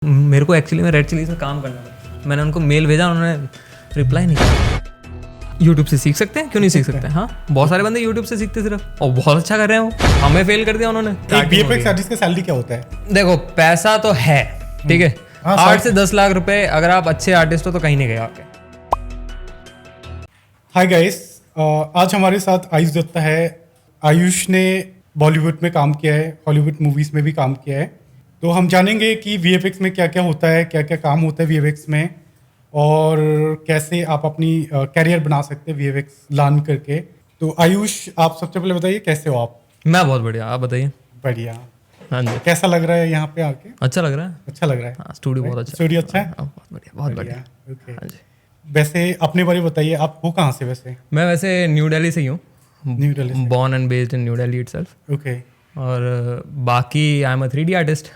मेरे को एक्चुअली में रेड चिलीज में काम करना था। मैंने उनको मेल भेजा, उन्होंने रिप्लाई नहीं किया। यूट्यूब से सीख सकते हैं, क्यों नहीं सीख सकते हैं? हाँ, बहुत सारे बंदे यूट्यूब से सीखते सिर्फ, और बहुत अच्छा कर रहे हैं वो। हमें फेल कर दिया उन्होंने। एक वीएफएक्स आर्टिस्ट का सैलरी क्या होता है? देखो, पैसा तो है, ठीक है, हाँ, 8 से 10 लाख रुपए। अगर आप अच्छे आर्टिस्ट हो तो कहीं नहीं गए आपके। हाय गाइस, आज हमारे साथ आयुष दत्ता है। आयुष ने बॉलीवुड में काम किया है, हॉलीवुड मूवीज में भी काम किया है। तो हम जानेंगे कि वीएफएक्स में क्या क्या होता है, क्या क्या काम होता है वीएफएक्स में, और कैसे आप अपनी कैरियर बना सकते हैं वीएफएक्स लर्न करके। तो आयुष, आप सबसे पहले बताइए कैसे हो आप? मैं बहुत बढ़िया, आप बताइए। बढ़िया। हाँ जी, कैसा लग रहा है यहाँ पे आके? अच्छा लग रहा है। अच्छा लग रहा है। हाँ, स्टूडियो बहुत अच्छा। स्टूडियो अच्छा है? हाँ, बहुत बढ़िया, बहुत बढ़िया। ओके। हाँ जी। वैसे अपने बारे में बताइए, आप हो कहाँ से वैसे? मैं वैसे न्यू दिल्ली से ही हूँ, न्यू दिल्ली से। Born and based in new Delhi itself. Okay. और बाकी I am a 3D artist.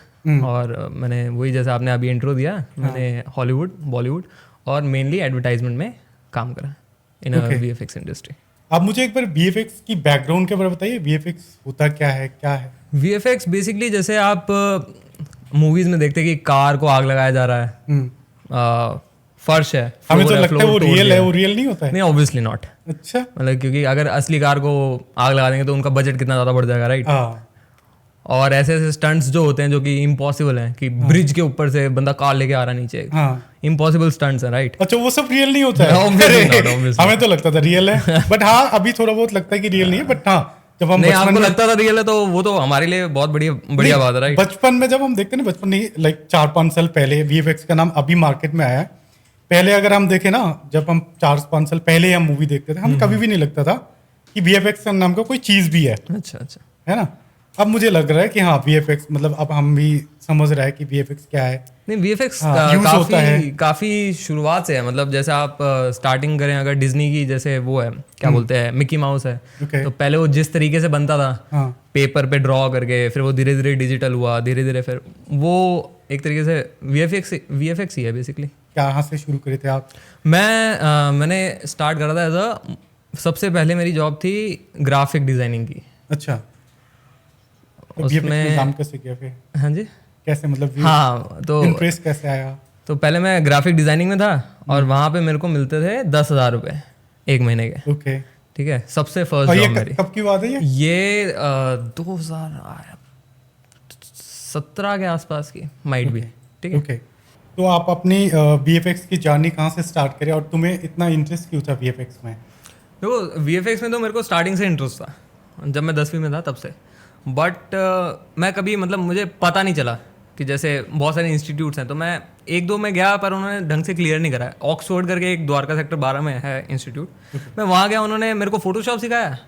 और मैंने वही, जैसे आपने अभी इंट्रो दिया, मैंने हॉलीवुड, बॉलीवुड और मेनली एडवर्टाइजमेंट में काम करा इन वीएफएक्स इंडस्ट्री। आप मुझे एक बार वीएफएक्स की बैकग्राउंड के बारे में बताइए। वीएफएक्स होता क्या है? वीएफएक्स बेसिकली, जैसे आप मूवीज में देखते हैं कि कार को आग लगाया जा रहा है, फर्श है, हमें तो floor है, लगता है floor वो तोड़ रियल दिया है, वो रियल नहीं होता है। नहीं, ऑब्वियसली नॉट। अच्छा। मतलब क्योंकि अगर असली कार को आग लगा देंगे तो उनका बजट कितना ज़्यादा बढ़ जाएगा, राइट? हाँ। और ऐसे ऐसे स्टंट्स जो होते हैं जो कि इम्पॉसिबल हैं, कि ब्रिज के ऊपर से बंदा कार लेके आ रहा नीचे, हाँ। इम्पॉसिबल स्टंट्स हैं, राइट? अच्छा, वो सब रियल नहीं होता है? Obviously not, obviously हमें तो लगता था रियल है, बट हाँ अभी थोड़ा बहुत लगता है कि रियल नहीं है। बट हाँ, जब हम नहीं, बचपन आपको में लगता था रियल है तो वो तो हमारे लिए बहुत बढ़िया बात है, राइट? बचपन में जब हम देखते ना, बचपन नहीं, लाइक 4-5 साल पहले वीएफएक्स का नाम अभी मार्केट में आया है। पहले अगर हम देखें ना, जब हम 4-5 साल पहले हम मूवी देखते थे, हम कभी भी नहीं लगता था कि वीएफएक्स नाम का कोई चीज भी है। अच्छा अच्छा। है ना? अब मुझे लग रहा है कि हाँ, वीएफएक्स मतलब अब हम भी समझ रहे हैं कि वीएफएक्स क्या है। नहीं, वीएफएक्स use होता है। काफी शुरुआत से है। मतलब जैसे आप स्टार्टिंग करें अगर डिज्नी की, जैसे वो है, क्या बोलते हैं, मिकी माउस है, Okay. तो पहले वो जिस तरीके से बनता था, हाँ। पेपर पे ड्रॉ करके, फिर वो धीरे धीरे डिजिटल हुआ, धीरे धीरे फिर वो एक तरीके से वीएफएक्स ही है बेसिकली। कहाँ से शुरू करे थे आप? मैंने स्टार्ट करा था एज अ, सबसे पहले मेरी जॉब थी ग्राफिक डिजाइनिंग की। अच्छा। तो उसमें- VFX में काम कैसे किया फिर? हाँ जी। कैसे मतलब हाँ, तो इंटरेस्ट कैसे आया? तो पहले मैं ग्राफिक डिजाइनिंग में था, और वहाँ पे मेरे को मिलते थे 10,000 रुपये एक महीने के। ओके। ठीक है, सबसे फर्स्ट और ये जॉब मेरी। कब की बात है ये? ये 2017 के आसपास की माइट भी। ठीक है। ओके। तो आप अपनी VFX की जर्नी कहाँ से स्टार्ट करें, और तुम्हें इतना इंटरेस्ट क्यों था VFX में? देखो, वीएफएक्स में तो मेरे को स्टार्टिंग से इंटरेस्ट था, जब मैं 10वीं में था तब से। बट मैं कभी, मतलब मुझे पता नहीं चला कि जैसे बहुत सारे इंस्टीट्यूट्स हैं, तो मैं 1-2 में गया, पर उन्होंने ढंग से क्लियर नहीं करा। ऑक्सफोर्ड करके एक द्वारका सेक्टर 12 में है इंस्टीट्यूट, मैं वहाँ गया, उन्होंने मेरे को फोटोशॉप सिखाया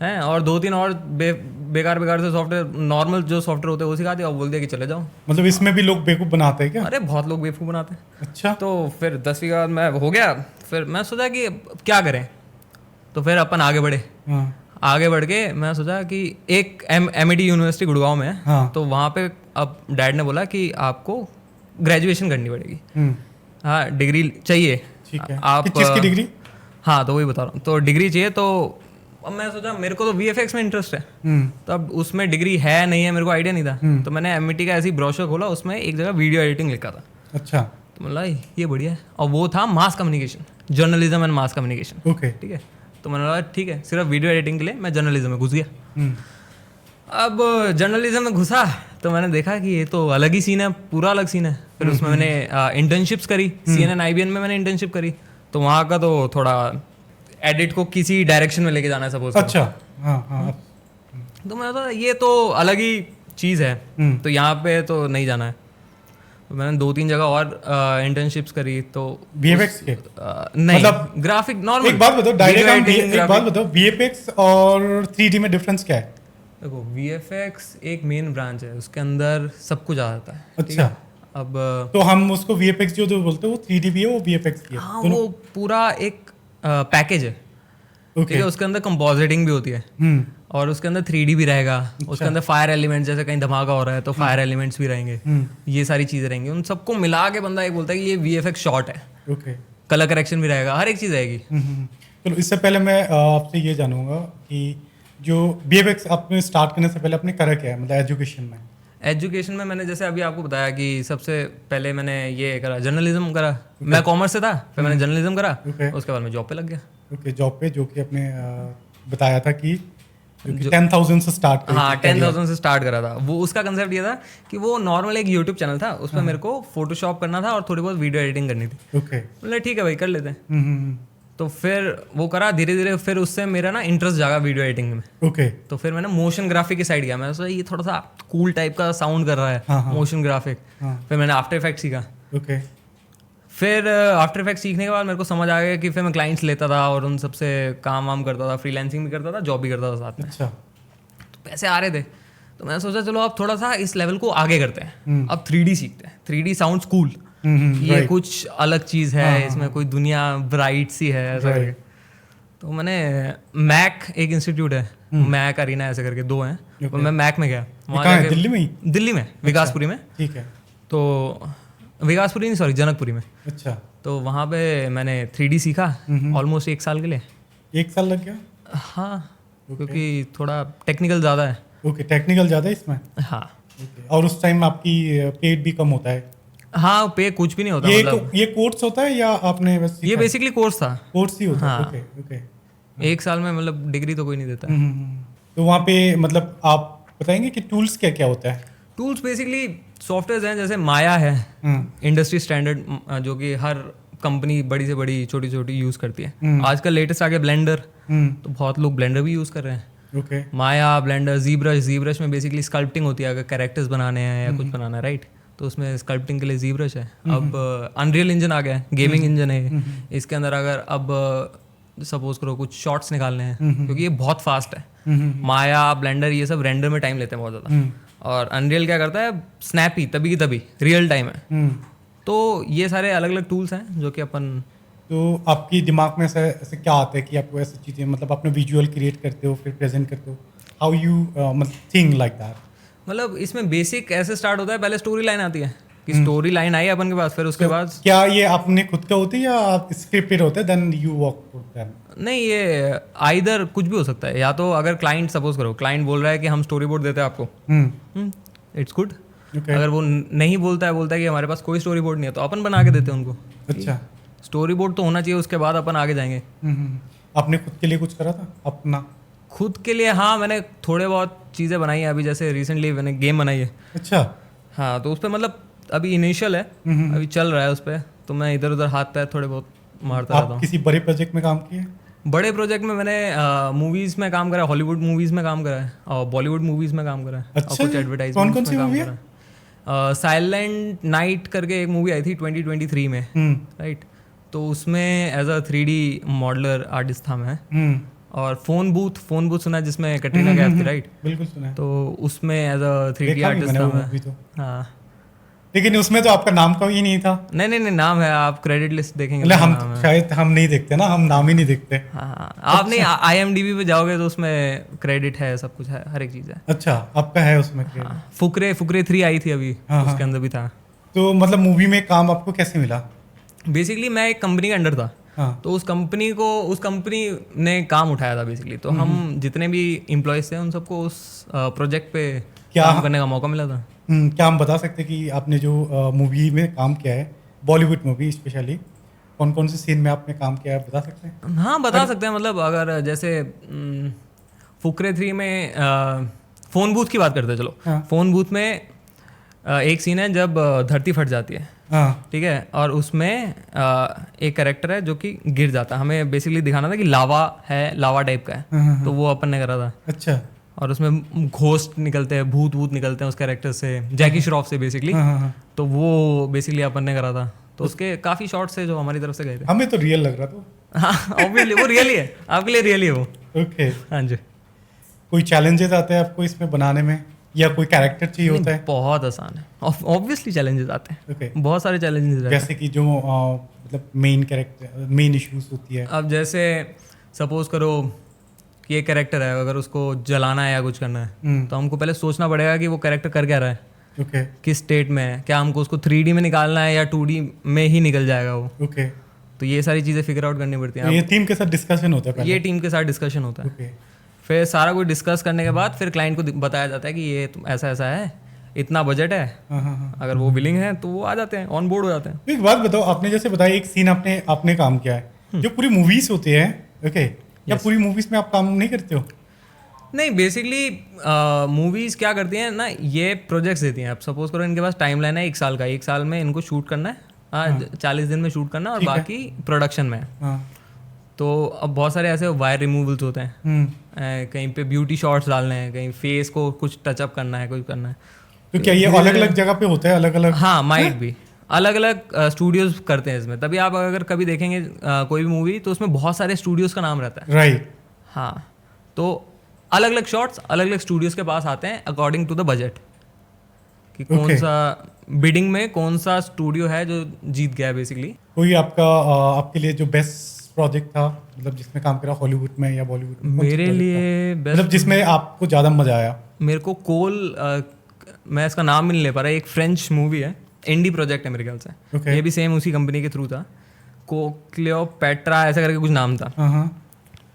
है, और 2-3 और बेकार से सॉफ्टवेयर, नॉर्मल जो सॉफ्टवेयर होते हैं वो सिखा दिया, और बोल दिया कि चले जाओ। मतलब इसमें भी लोग बेवकूफ़ बनाते हैं क्या? अरे बहुत लोग बेवकूफ़ बनाते हैं। अच्छा। तो फिर 10वीं के बाद मैं हो गया, फिर मैं सोचा कि क्या करें, तो फिर अपन आगे बढ़े। हाँ। आगे बढ़ के मैं सोचा कि एक MIT यूनिवर्सिटी गुड़गांव में है, हाँ। तो वहाँ पे अब डैड ने बोला कि आपको ग्रेजुएशन करनी पड़ेगी। हाँ, डिग्री चाहिए। ठीक है। आप किस चीज़ की डिग्री? हाँ, तो वही बता रहा हूँ, तो डिग्री चाहिए। तो अब मैं सोचा, मेरे को तो VFX में इंटरेस्ट है, तो अब उसमें डिग्री है नहीं है मेरे को आइडिया नहीं था। तो मैंने MIT का ऐसी ब्रोशर खोला, उसमें एक जगह वीडियो एडिटिंग लिखा था। अच्छा। तो बोला ये बढ़िया है, और वो था mass communication, journalism and mass communication. Okay. ठीक है, तो मैंने बोला ठीक है, सिर्फ वीडियो एडिटिंग के लिए मैं जर्नलिज्म में घुस गया। अब जर्नलिज्म में घुसा तो मैंने देखा कि ये तो अलग ही सीन है, पूरा अलग सीन है। फिर उसमें मैंने इंटर्नशिप्स करी, CNN IBN में मैंने इंटर्नशिप करी। तो वहाँ का तो थोड़ा एडिट को किसी डायरेक्शन में लेके जाना है सपोज। अच्छा। हाँ हाँ। तो मैंने सोचा ये तो अलग ही चीज़ है, तो यहाँ पे तो नहीं जाना है। तो मैंने 2-3 जगह और इंटर्नशिप्स करी। तो VFX के? नहीं, मतलब ग्राफिक नॉर्मल। एक बात बताओ, डायरेक्ट एक बात बताओ, VFX और 3D में डिफरेंस क्या है? देखो, VFX एक मेन ब्रांच है, उसके अंदर सब कुछ आ जाता है। ठीक अच्छा। है? अब तो हम उसको VFX जो बोलते हैं वो 3D भी है, वो VFX भी है? हाँ, वो पूरा एक पैकेज है। ठीक है, उसके अंदर कंपोजिटिंग भी होती है, और उसके अंदर 3D भी रहेगा। उसके अंदर फायर एलिमेंट्स, जैसे कहीं धमाका हो रहा है तो फायर एलिमेंट्स भी रहेंगे, ये सारी चीज़ें रहेंगी। उन सबको मिला के बंदा एक बोलता है कि ये VFX शॉट है। ओके। कलर करेक्शन भी रहेगा, हर एक चीज़ रहेगी। चलो, इससे पहले मैं आपसे ये जानूंगा कि जो VFX आपने स्टार्ट करने से पहले आपने करा क्या है, मतलब एजुकेशन में? एजुकेशन में मैंने जैसे अभी आपको बताया कि सबसे पहले मैंने ये करा, जर्नलिज्म करा। मैं कॉमर्स से था, फिर मैंने जर्नलिज्म करा। उसके बाद मैं जॉब पे लग गया। ओके, जॉब पे, जो कि आपने बताया था कि 10,000 से स्टार्ट करी। हाँ, 10,000 से स्टार्ट करा था। वो उसका कंसेप्ट ये था कि वो नॉर्मल एक यूट्यूब चैनल था, उस पर मेरे को फोटोशॉप करना था और थोड़ी बहुत वीडियो एडिटिंग करनी थी। ओके। मतलब ठीक है भाई, कर लेते हैं। तो फिर वो करा धीरे धीरे, फिर उससे मेरा ना इंटरेस्ट जागा वीडियो एडिटिंग में। ओके। तो फिर मैंने मोशन ग्राफिक की साइड गया। मैंने सोचा ये थोड़ा सा कूल टाइप का साउंड कर रहा है, मोशन ग्राफिक। फिर मैंने आफ्टर इफेक्ट सीखा। ओके। फिर आफ्टर इफेक्ट सीखने के बाद मेरे को समझ आ गया कि फिर मैं क्लाइंट्स लेता था और उन सबसे काम वाम करता था, फ्रीलांसिंग भी करता था, जॉब भी करता था साथ में। अच्छा। तो पैसे आ रहे थे, तो मैंने सोचा चलो अब थोड़ा सा इस लेवल को आगे करते हैं। अब 3D सीखते हैं। 3D साउंड्स कूल, ये कुछ अलग चीज़ है, इसमें कोई दुनिया ब्राइट सी है ऐसा करके। तो मैंने मैक, एक इंस्टीट्यूट है मैक अरीना ऐसे करके, 2 हैं। तो मैं मैक में गया। वहाँ जाके दिल्ली में ही? दिल्ली में, विकासपुरी में। ठीक है। तो विकासपुरी नहीं, सॉरी, जनकपुरी में। अच्छा। तो वहाँ पे मैंने 3D सीखा ऑलमोस्ट 1 साल के लिए। 1 साल लग गया? हाँ, क्योंकि थोड़ा टेक्निकल ज़्यादा है। ओके, टेक्निकल ज़्यादा है इसमें। हाँ। और उस टाइम आपकी पेड भी कम होता है? हाँ, पे कुछ भी नहीं होता। ये कोर्स होता है या आपने बस? ये बेसिकली कोर्स था। कोर्स ही होता है। हाँ। Okay okay. 1 साल में मतलब डिग्री तो कोई नहीं देता। तो वहाँ पे मतलब आप बताएंगे कि टूल्स क्या क्या होता है? टूल्स बेसिकली सॉफ्टवेयर हैं, जैसे माया है, इंडस्ट्री स्टैंडर्ड, जो कि हर कंपनी बड़ी से बड़ी छोटी छोटी यूज़ करती है। आजकल लेटेस्ट आ गया ब्लेंडर, तो बहुत लोग ब्लेंडर भी यूज़ कर रहे हैं। ओके। माया, ब्लेंडर, ज़ीब्रश में बेसिकली स्कल्पटिंग होती है। अगर कैरेक्टर्स बनाने हैं या कुछ बनाना है, राइट, तो उसमें स्कल्पटिंग के लिए ज़ीब्रश है। अब अनरियल इंजन आ गया है, गेमिंग इंजन है। इसके अंदर अगर अब सपोज करो कुछ शॉट्स निकालने हैं, क्योंकि ये बहुत फास्ट है। माया, ब्लेंडर, ये सब रेंडर में टाइम लेते हैं बहुत ज़्यादा। और अनरियल क्या करता है, स्नैपी, तभी की तभी, रियल टाइम है। तो ये सारे अलग अलग टूल्स हैं जो कि अपन। तो आपकी दिमाग में ऐसे क्या आता है कि आपको ऐसी चीज़ें, मतलब अपने विजुअल क्रिएट करते हो फिर प्रेजेंट करते हो, हाउ यू मतलब थिंक लाइक दैट? मतलब इसमें बेसिक ऐसे स्टार्ट होता है, पहले स्टोरी लाइन आती है कि स्टोरी लाइन आई अपन के पास, फिर उसके बाद क्या ये आपने खुद का होती है या आप स्क्रिप्टेड होते हैं then you work with them? नहीं, ये आइदर कुछ भी हो सकता है। या तो अगर क्लाइंट, सपोज करो क्लाइंट बोल रहा है कि हम स्टोरी बोर्ड देते हैं आपको, इट्स गुड। अगर वो नहीं बोलता है कि हमारे पास कोई स्टोरी बोर्ड नहीं है, तो अपन बना के देते हैं उनको। अच्छा, स्टोरी बोर्ड तो होना चाहिए, उसके बाद अपन आगे जाएंगे। आपने खुद के लिए कुछ करा था अपना? खुद के लिए हाँ, मैंने थोड़े बहुत चीज़ें बनाई हैं। अभी जैसे रिसेंटली मैंने गेम बनाई है। अच्छा। हाँ, तो उस पर मतलब अभी इनिशियल है, अभी चल रहा है उस पर, तो मैं इधर उधर हाथ पैर थोड़े बहुत मारता रहता हूँ। किसी बड़े प्रोजेक्ट में काम किए? बड़े प्रोजेक्ट में मैंने मूवीज़ में काम करा है, हॉलीवुड मूवीज़ में काम करा है और बॉलीवुड मूवीज़ में काम करा है। अच्छा, और कुछ एडवर्टाइजमेंट। कौन सी मूवी है? साइलेंट नाइट करके एक मूवी आई थी 2023 में, राइट। तो उसमें as a 3D modeller artist था मैं। और फोन बूथ सुना है, जिसमें कटरीना कैफ थी, राइट? बिल्कुल सुना है। तो उसमें एज अ 3D आर्टिस्ट था मैं। तो। हाँ, लेकिन उसमें तो आपका नाम का ही नहीं था। नहीं, नाम है, आप क्रेडिट लिस्ट देखेंगे। हम शायद हम नहीं देखते ना, हम नाम ही नहीं देखते। हाँ, आप नहीं IMDb पे जाओगे तो उसमें क्रेडिट है, सब कुछ है, हर एक चीज़ है। अच्छा, आपका है उसमें क्रेडिट? हाँ, फुकरे 3 आई थी अभी, उसके अंदर भी था। तो मतलब मूवी में काम आपको कैसे मिला? बेसिकली मैं एक कंपनी के अंडर था। तो उस कंपनी ने काम उठाया था बेसिकली। तो हम जितने भी एम्प्लॉयज थे उन सबको उस प्रोजेक्ट पे काम करने का मौका मिला था। क्या हम बता सकते हैं कि आपने जो मूवी में काम किया है, बॉलीवुड मूवी स्पेशली, कौन कौन से सीन में आपने काम किया है, बता सकते हैं? हाँ, बता सकते हैं। मतलब अगर जैसे फुकरे 3 में फ़ोन बूथ की बात करते हैं, चलो। फ़ोन बूथ में एक सीन है जब धरती फट जाती है, ठीक है, और उसमें एक कैरेक्टर है जो कि गिर जाता है। हमें बेसिकली दिखाना था कि लावा है, लावा टाइप का है, तो वो अपन ने करा था। अच्छा। और उसमें घोस्ट निकलते हैं, भूत निकलते हैं उस कैरेक्टर से, जैकी श्रॉफ से बेसिकली। तो वो बेसिकली अपन ने करा था। तो उसके काफ़ी शॉट्स है जो हमारी तरफ से गए थे। हमें तो रियल लग रहा था। हाँ, ऑब्वियसली वो रियल ही है, आपके लिए रियल ही है वो। ओके। हाँ जी। कोई चैलेंजेस आते हैं आपको इसमें बनाने में, या कोई कैरेक्टर चाहिए होता है? बहुत आसान है, ऑब्वियसली चैलेंजेस आते हैं। Okay. बहुत सारे चैलेंजेस रहते हैं। जैसे कि जो मतलब मेन इश्यूज होती है। अब जैसे सपोज करो कि एक कैरेक्टर है, अगर उसको जलाना है या कुछ करना है, तो हमको पहले सोचना पड़ेगा कि वो कैरेक्टर कर क्या रहा है, किस स्टेट में है, क्या हमको उसको 3D में निकालना है या 2D में ही निकल जाएगा वो। तो ये सारी चीज़ें फिगर आउट करनी पड़ती हैं। ये टीम के साथ डिस्कशन होता है पहले? ये टीम के साथ डिस्कशन होता है। फिर सारा कुछ डिस्कस करने के बाद फिर क्लाइंट को बताया जाता है कि ये ऐसा ऐसा है, इतना बजट है, हाँ हाँ हाँ। अगर वो विलिंग है तो वो आ जाते हैं, ऑन बोर्ड हो जाते हैं। तो एक बात बताओ, आपने जैसे बताया एक सीन आपने आपने काम किया है, जो पूरी मूवीज होते हैं, ओके, क्या पूरी मूवीज में आप काम नहीं करते हो? नहीं, बेसिकली मूवीज़ क्या करती हैं ना, ये प्रोजेक्ट्स देती हैं। अब सपोज करो इनके पास टाइम लाइन है 1 साल का, 1 साल में इनको शूट करना है, 40 दिन में शूट करना है और ठीक है। बाकी प्रोडक्शन में है। हाँ। तो अब बहुत सारे ऐसे वायर रिमूवल्स होते हैं, कहीं पे ब्यूटी शॉट्स डालने हैं, कहीं फेस को कुछ टचअप करना है, कुछ करना है। तो क्या ये अलग अलग जगह पे होता है, अलग अलग? हाँ, माइट भी अलग अलग स्टूडियोज करते हैं इसमें। तभी आप अगर कभी देखेंगे कोई भी मूवी तो उसमें बहुत सारे स्टूडियोज का नाम रहता है। राइट। हाँ, तो अलग अलग शॉट्स अलग अलग स्टूडियोज के पास आते हैं अकॉर्डिंग टू द बजट, कि कौन Okay. सा बिडिंग में कौन सा स्टूडियो है जो जीत गया है बेसिकली। कोई आपका आपके लिए जो बेस्ट प्रोजेक्ट था, मतलब जिसमें काम करा हॉलीवुड में या बॉलीवुड में? कौन सा मेरे project लिए था? बेस्ट, मतलब जिसमें आपको ज्यादा मजा आया? मेरे को मैं इसका नाम भी नहीं ले पा रहा, एक फ्रेंच मूवी है, इंडी प्रोजेक्ट है मेरे ख्याल से। Okay. ये भी सेम उसी कंपनी के थ्रू था, क्लियोपेट्रा ऐसा करके कुछ नाम था। हाँ हाँ।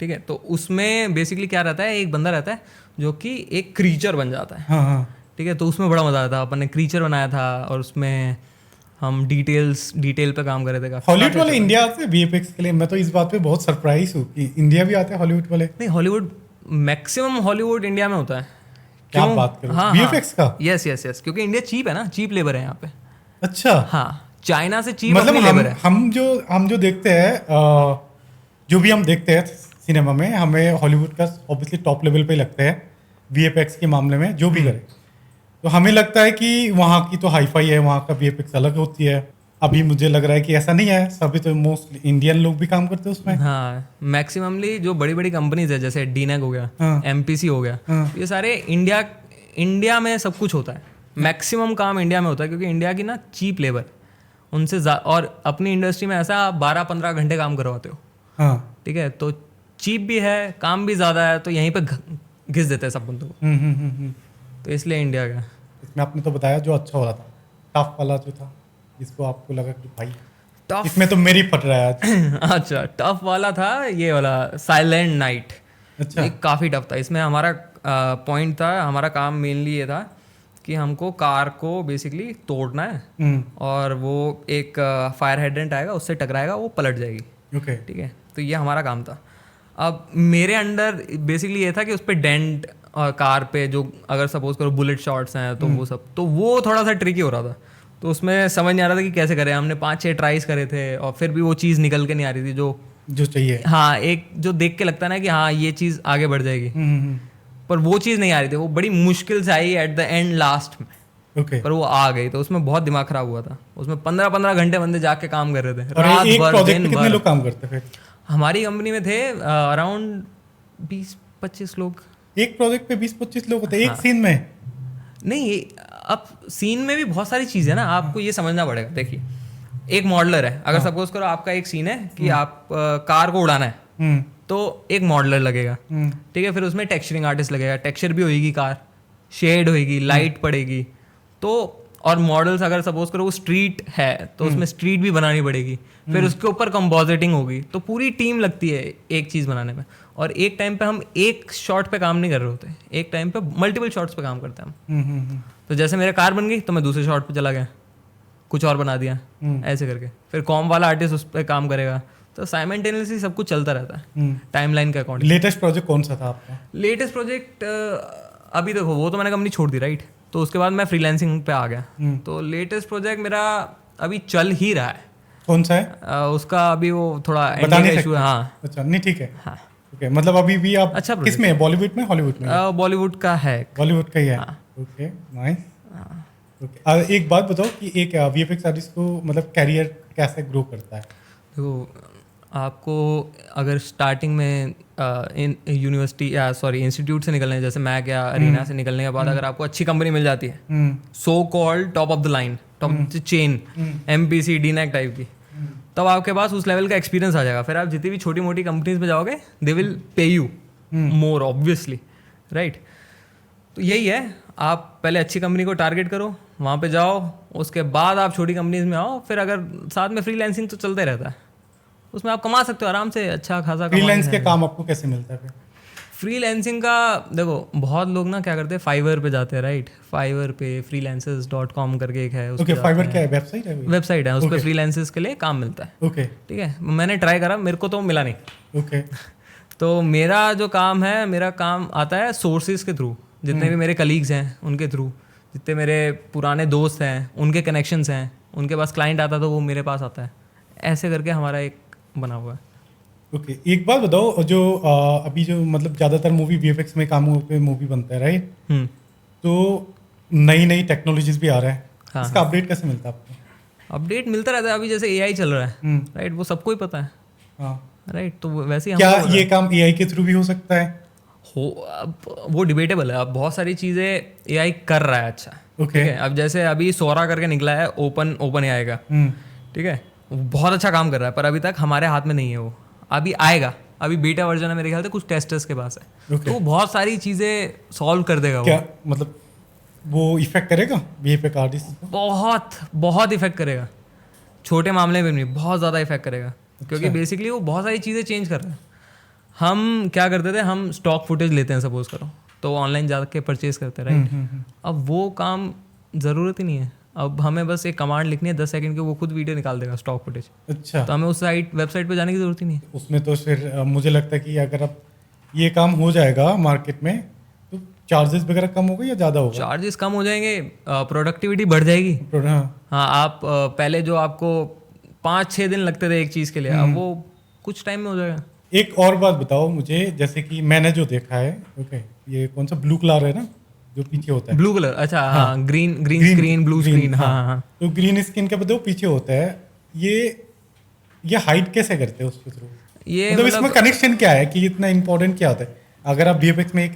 ठीक है, तो उसमें बेसिकली क्या रहता है, एक बंदा रहता है जो कि एक क्रीचर बन जाता है। हाँ हाँ। ठीक है, तो उसमें बड़ा मजा आया था, अपन ने क्रीचर बनाया था और उसमें हम डिटेल पे काम कर रहे थे काफी। हॉलीवुड वाले इंडिया आते हैं वीएफएक्स के लिए? मैं तो इस बात पे बहुत सरप्राइज हूँ कि इंडिया भी आते हैं हॉलीवुड वाले। नहीं, हॉलीवुड मैक्सिमम हॉलीवुड इंडिया में होता है। क्या बात करो, हाँ, वीएफएक्स का? यस यस यस, क्योंकि इंडिया चीप है ना, चीप लेबर है यहाँ पे। अच्छा। हाँ, चाइना से चीप मतलब अपनी लेबर है। हम जो देखते हैं, जो भी हम देखते हैं सिनेमा में, हमें हॉलीवुड का ऑब्वियसली टॉप लेवल पे ही लगता है वीएफएक्स के मामले में, जो भी करे। तो हमें लगता है कि वहाँ की तो हाईफाई है, वहाँ का वीएफएक्स अलग होती है। अभी मुझे लग रहा है कि ऐसा नहीं है, सभी तो मोस्टली इंडियन लोग भी काम करते हैं उसमें। हाँ, मैक्सिममली जो बड़ी बड़ी कंपनीज है, जैसे डीनेक हो गया, हाँ। एमपीसी हो गया, हाँ। ये सारे इंडिया में सब कुछ होता है। मैक्सिमम काम इंडिया में होता है, क्योंकि इंडिया की ना चीप लेबर उनसे और अपनी इंडस्ट्री में ऐसा 12-15 घंटे काम करवाते हो। हाँ। ठीक है, तो चीप भी है, काम भी ज़्यादा है, तो यहीं पे घिस देते हैं सब बंदों को। तो इसलिए इंडिया का। इसमें आपने तो बताया जो अच्छा हो रहा था, टफ वाला जो था, जिसको आपको लगा कि भाई टफ इसमें तो मेरी फट रहा है आज। अच्छा, टफ वाला था ये वाला साइलेंट नाइट। अच्छा। ये काफ़ी टफ था। इसमें हमारा पॉइंट था, हमारा काम मेनली ये था कि हमको कार को बेसिकली तोड़ना है और वो एक फायर हाइड्रेंट आएगा, उससे टकराएगा, वो पलट जाएगी। ओके। ठीक है, तो ये हमारा काम था। अब मेरे अंडर बेसिकली ये था कि उस पर डेंट और कार पे जो अगर सपोज करो बुलेट शॉट्स हैं तो वो सब, तो वो थोड़ा सा ट्रिकी हो रहा था। तो उसमें समझ नहीं आ रहा था कि कैसे करें। हमने 5-6 ट्राइज करे थे और फिर भी वो चीज़ निकल के नहीं आ रही थी जो चाहिए। हाँ, एक जो देख के लगता है ना कि हाँ ये चीज़ आगे बढ़ जाएगी, पर वो चीज़ नहीं आ रही थी। वो बड़ी मुश्किल से आई एट द एंड लास्ट में, ओके। पर वो आ गई। तो उसमें बहुत दिमाग खराब हुआ था। उसमें 15-15 घंटे बंदे जाके काम कर रहे थे, और रात एक भर, प्रोजेक्ट दिन पे कितने भर। लोग काम करते थे? हमारी कंपनी में थे अराउंड 20-25 लोग। एक प्रोजेक्ट पे 20-25 लोग होते हैं हाँ। एक सीन में? नहीं, अब सीन में भी बहुत सारी चीज़ है ना, आपको ये समझना पड़ेगा। देखिए, एक मॉडलर है, अगर सपोज करो आपका एक सीन है कि आप कार को उड़ाना है, तो एक मॉडलर लगेगा। ठीक है, फिर उसमें टेक्सचरिंग आर्टिस्ट लगेगा, टेक्सचर भी होएगी, कार शेड होएगी, लाइट पड़ेगी। तो और मॉडल्स अगर सपोज करो वो स्ट्रीट है तो उसमें स्ट्रीट भी बनानी पड़ेगी, फिर उसके ऊपर कंपोजिटिंग होगी। तो पूरी टीम लगती है एक चीज़ बनाने में। और एक टाइम पे हम एक शॉट पे काम नहीं कर रहे होते, एक टाइम पे मल्टीपल शॉट्स पे काम करते हैं हम। तो जैसे मेरे कार बन गई तो मैं दूसरे शॉट पे चला गया, कुछ और बना दिया, ऐसे करके। फिर कॉम वाला आर्टिस्ट उस पर काम करेगा। तो साइमल्टेनियसली सब कुछ चलता रहता है टाइमलाइन के अकॉर्डिंग। लेटेस्ट प्रोजेक्ट कौन सा था आपका? लेटेस्ट प्रोजेक्ट अभी देखो, वो तो मैंने कंपनी छोड़ दी, राइट। तो उसके बाद मैं फ्रीलांसिंग पे आ गया। तो लेटेस्ट प्रोजेक्ट मेरा अभी चल ही रहा है। कौन सा है? उसका अभी वो थोड़ा बता नहीं इशू है। हाँ, अच्छा, नहीं ठीक है। हाँ, ओके, मतलब अभी भी आप अच्छा किस में है, बॉलीवुड में हॉलीवुड में? बॉलीवुड का है। बॉलीवुड का ही है। हाँ। Okay, nice. ओके, एक बात बताओ कि एक वीएफएक्स आर्टिस्ट को मतलब कैरियर कैसे ग्रो करता है? देखो, आपको अगर स्टार्टिंग में यूनिवर्सिटी या सॉरी इंस्टीट्यूट से निकलने, जैसे मैं क्या अरीना से निकलने के बाद अगर आपको अच्छी कंपनी मिल जाती है, so called top of the line, top of the chain, MPC डीनेक टाइप की, तब आपके पास उस लेवल का एक्सपीरियंस आ जाएगा। फिर आप जितनी भी छोटी मोटी कंपनीज में जाओगे, they will pay you more obviously, right. तो यही है, आप पहले अच्छी कंपनी को टारगेट करो, वहाँ पे जाओ, उसके बाद आप छोटी कंपनीज में आओ। फिर अगर साथ में फ्रीलांसिंग तो चलते रहता है, उसमें आप कमा सकते हो आराम से, अच्छा खासा फ्रीलांस के काम आपको कैसे मिलता है फिर? फ्रीलैंसिंग का देखो, बहुत लोग ना क्या करते हैं, फाइवर पे जाते हैं, राइट? फाइवर पे freelancers.com करके एक है, उस ओके, पे फाइवर जाते क्या हैं। है, वेबसाइट है? वेबसाइट है, उस पर Okay. फ्रीलांसर्स के लिए काम मिलता है। ओके ठीक है, मैंने ट्राई करा, मेरे को तो मिला नहीं। ओके तो मेरा जो काम है, मेरा काम आता है सोर्सेज के थ्रू, जितने भी मेरे कलीग्स हैं उनके थ्रू, जितने मेरे पुराने दोस्त हैं उनके कनेक्शंस हैं, उनके पास क्लाइंट आता तो वो मेरे पास आता है, ऐसे करके हमारा एक बना हुआ है। ओके। एक बात बताओ, जो अभी जो मतलब ज़्यादातर मूवी वीएफएक्स में काम पे मूवी बनता है, राइट? हम्म। तो नई नई टेक्नोलॉजीज भी आ रहा है, हाँ, इसका अपडेट कैसे मिलता है आपको? अपडेट मिलता रहता है। अभी जैसे एआई चल रहा है, राइट, वो सबको ही पता है, हाँ, राइट? तो वैसे ही क्या हमको हो रहा ये है। काम एआई के थ्रू भी हो सकता है? हो, अब वो डिबेटेबल है। अब बहुत सारी चीज़ें एआई कर रहा है, अच्छा, ओके। ठीक है। अब जैसे अभी सोरा करके निकला है, ओपन एआई का, ठीक है, वो बहुत अच्छा काम कर रहा है, पर अभी तक हमारे हाथ में नहीं है वो, अभी आएगा। अभी बीटा वर्जन है मेरे ख्याल से, कुछ टेस्टर्स के पास है। Okay. तो वो बहुत सारी चीज़ें सॉल्व कर देगा। क्या वो मतलब वो इफेक्ट करेगा वीएफएक्स आर्टिस्ट को? बहुत बहुत इफेक्ट करेगा, छोटे मामले में भी नहीं, बहुत ज़्यादा इफेक्ट करेगा, क्योंकि बेसिकली वो बहुत सारी चीज़ें चेंज कर रहा है। हम क्या करते थे, हम स्टॉक फुटेज लेते हैं सपोज करो, तो ऑनलाइन जाके परचेज करते हैं, राइट? अब वो काम ज़रूरत ही नहीं है। अब हमें बस एक कमांड लिखनी है 10 सेकंड की, वो खुद वीडियो निकाल देगा स्टॉक फुटेज। अच्छा, तो हमें उस वेबसाइट पे जाने की जरूरत ही नहीं है। उसमें तो फिर मुझे लगता है कि अगर अब ये काम हो जाएगा मार्केट में, तो चार्जेस वगैरह कम होगा या ज़्यादा होगा? चार्जेस कम हो जाएंगे, प्रोडक्टिविटी बढ़ जाएगी। हाँ, हाँ, आप पहले जो आपको 5-6 दिन लगते थे एक चीज़ के लिए, अब वो कुछ टाइम में हो जाएगा। एक और बात बताओ मुझे, जैसे कि मैंने जो देखा है, ओके, ये कौन सा ब्लू कलर है ना जो पीछे होता है? ब्लू कलर, अच्छा, हाँ, ग्रीन स्क्रीन, ब्लू स्क्रीन, हाँ हाँ हाँ। तो ग्रीन स्क्रीन के बताओ पीछे होता है, ये हाइड कैसे करते हैं उसके थ्रू? ये मतलब इसमें कनेक्शन क्या है कि इतना इंपॉर्टेंट क्या होता है? अगर आप वीएफएक्स में एक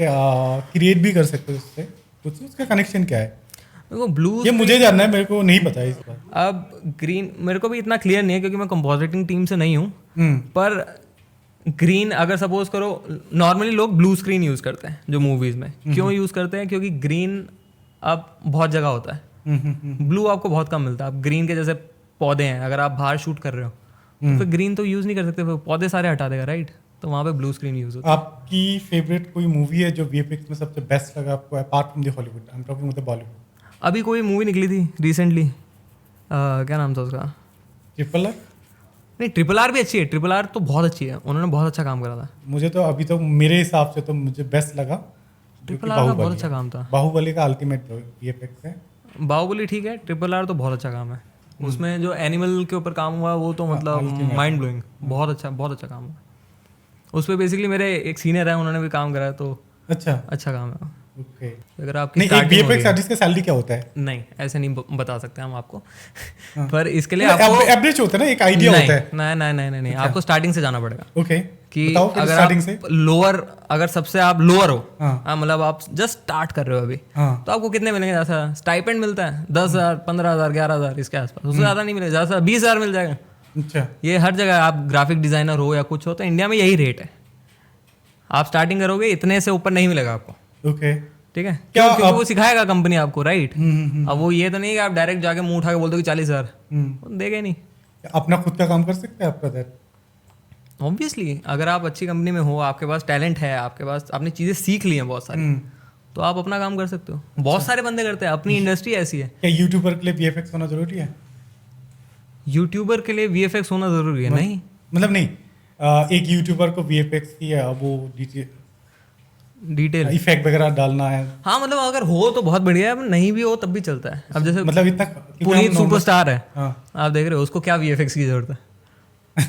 क्रिएट भी कर सकते हो उससे, तो उसका कनेक्शन क्या है? देखो, ब्लू, ये मुझे जानना है, मेरे को नहीं पता है इस बार। अब ग्रीन मेरे को भी इतना क्लियर नहीं है, क्योंकि मैं कंपोजिटिंग टीम से नहीं हूँ। पर ग्रीन, अगर सपोज करो, नॉर्मली लोग ब्लू स्क्रीन यूज़ करते हैं जो मूवीज़ में। क्यों यूज़ करते हैं? क्योंकि ग्रीन अब बहुत जगह होता है, ब्लू आपको बहुत कम मिलता है। अब ग्रीन के जैसे पौधे हैं, अगर आप बाहर शूट कर रहे हो तो फिर ग्रीन तो यूज़ नहीं कर सकते, फिर पौधे सारे हटा देगा, राइट? तो वहाँ पे ब्लू स्क्रीन यूज़ होता है। आपकी फेवरेट कोई मूवी है जो वीएफएक्स में सबसे बेस्ट लगा आपको, apart from the Hollywood? I am talking about the Bollywood. अभी कोई मूवी निकली थी रिसेंटली, क्या नाम था उसका? Triple R? नहीं, RRR भी अच्छी है, RRR तो बहुत अच्छी है, उन्होंने बहुत अच्छा काम करा था। मुझे तो अभी तो मेरे हिसाब से तो मुझे बेस्ट लगा RRR का बहुत अच्छा काम था। बाहुबली का अल्टीमेट वीएफएक्स है। बाहुबली ठीक है, RRR तो बहुत अच्छा काम है। उसमें जो एनिमल के ऊपर काम हुआ वो तो मतलब माइंड ब्लोइंग, बहुत अच्छा काम है। उस पर बेसिकली मेरे एक सीनियर है, उन्होंने भी काम करा है, तो अच्छा काम है। ओके। अगर आपकी नहीं, एक वीएफएक्स आर्टिस्ट का सैलरी क्या होता है? नहीं, ऐसे नहीं बता सकते हम आपको। हाँ। पर इसके लिए आपको एवरेज होता है ना, एक आइडिया होता है। नहीं, आपको स्टार्टिंग से जाना पड़ेगा। ओके, कि बताओ फिर अगर स्टार्टिंग आप से। लोअर, अगर सबसे आप लोअर हो, हाँ। मतलब आप जस्ट स्टार्ट कर रहे हो अभी, हाँ। तो आपको कितने मिलेंगे? जैसा स्टाइपेंड मिलता है 10,000, 15,000, 11,000 इसके आसपास, उससे ज़्यादा नहीं मिलेगा। ज़्यादा 20,000 मिल जाएगा। अच्छा, ये हर जगह, आप ग्राफिक डिजाइनर हो या कुछ हो, तो इंडिया में यही रेट है। आप स्टार्टिंग करोगे, इतने से ऊपर नहीं मिलेगा आपको, ओके। ठीक है? क्योंकि वो सिखाएगा कंपनी आपको, राइट? अब वो ये तो नहीं कि आप डायरेक्ट जाके मुंह उठा के बोल दो कि 40,000, देगा ही नहीं। अपना खुद का काम कर सकते हैं आपका दैट? ऑब्वियसली, अगर आप अच्छी कंपनी में हो, आपके पास टैलेंट है, आपके पास आपने चीज़ें सीख ली हैं बहुत सारी, तो आप अपना काम कर सकते हो। बहुत सारे बंदे करते हैं, अपनी इंडस्ट्री ऐसी है। क्या यूट्यूबर के लिए वीएफएक्स होना जरूरी है? यूट्यूबर के लिए VFX होना जरूरी है? नहीं, मतलब नहीं, एक यूट्यूबर को वीएफएक्स की वो डिटेल इफेक्ट वगैरह डालना है, हाँ, मतलब अगर हो तो बहुत बढ़िया है, नहीं भी हो तब भी चलता है। अब जैसे मतलब इतना क्योंकि पुनीत हम सुपरस्टार है, हाँ। आप देख रहे हो, उसको क्या VFX की जरूरत है?